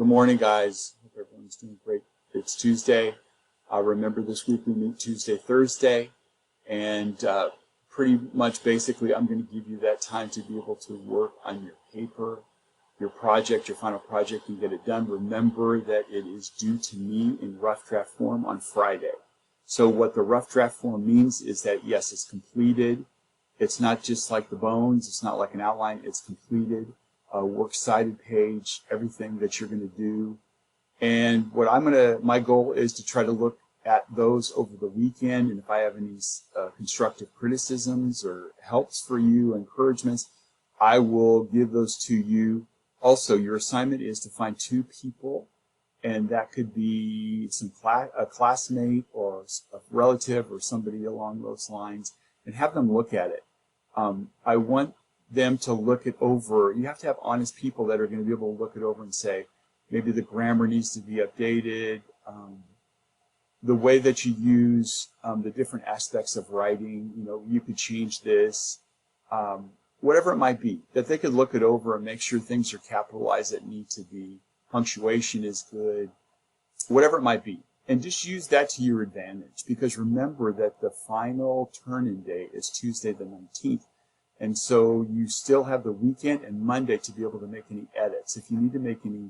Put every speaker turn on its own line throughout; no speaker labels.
Good morning, guys. Hope everyone's doing great. It's Tuesday. Remember, this week we meet Tuesday, Thursday, and pretty much basically I'm going to give you that time to be able to work on your paper, your project, your final project, and get it done. Remember that it is due to me in rough draft form on Friday. So what the rough draft form means is that, yes, it's completed. It's not just like the bones. It's not like an outline. It's completed. Works cited page, everything that you're going to do. And what my goal is to try to look at those over the weekend, and if I have any constructive criticisms or helps for you, encouragements, I will give those to you. Also, your assignment is to find 2 people, and that could be a classmate or a relative or somebody along those lines, and have them look at it. I want them to look it over. You have to have honest people that are going to be able to look it over and say, maybe the grammar needs to be updated, the way that you use the different aspects of writing, you could change this, whatever it might be, that they could look it over and make sure things are capitalized that need to be, punctuation is good, whatever it might be. And just use that to your advantage, because remember that the final turn-in day is Tuesday the 19th. And so you still have the weekend and Monday to be able to make any edits. If you need to make any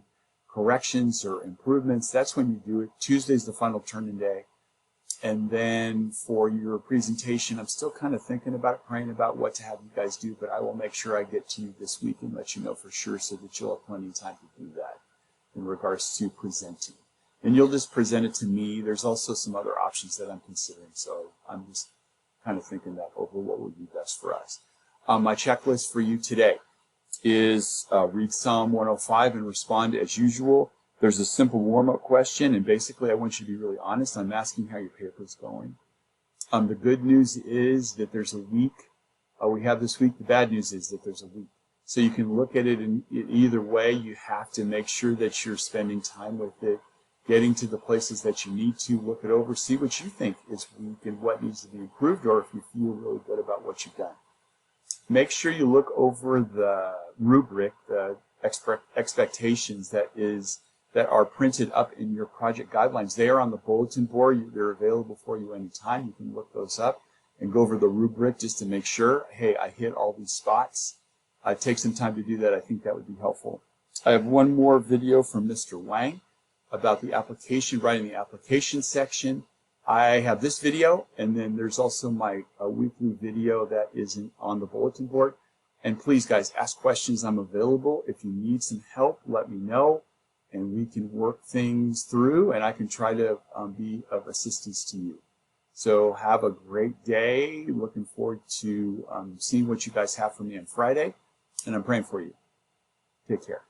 corrections or improvements, that's when you do it. Tuesday's the final turn-in day. And then for your presentation, I'm still kind of thinking about, praying about what to have you guys do, but I will make sure I get to you this week and let you know for sure so that you'll have plenty of time to do that in regards to presenting. And you'll just present it to me. There's also some other options that I'm considering, so I'm just kind of thinking that over what would be best for us. My checklist for you today is read Psalm 105 and respond as usual. There's a simple warm-up question, and basically I want you to be really honest. I'm asking how your paper's going. The good news is that there's a week. We have this week. The bad news is that there's a week. So you can look at it in either way. You have to make sure that you're spending time with it, getting to the places that you need to, look it over, see what you think is weak and what needs to be improved, or if you feel really good about what you've done. Make sure you look over the rubric, the expectations that are printed up in your project guidelines. They are on the bulletin board. They're available for you anytime. You can look those up and go over the rubric just to make sure, hey, I hit all these spots. Take some time to do that. I think that would be helpful. I have one more video from Mr. Wang about the application, writing the application section. I have this video, and then there's also my weekly video that is on the bulletin board. And please, guys, ask questions. I'm available. If you need some help, let me know, and we can work things through, and I can try to be of assistance to you. So have a great day. Looking forward to seeing what you guys have for me on Friday, and I'm praying for you. Take care.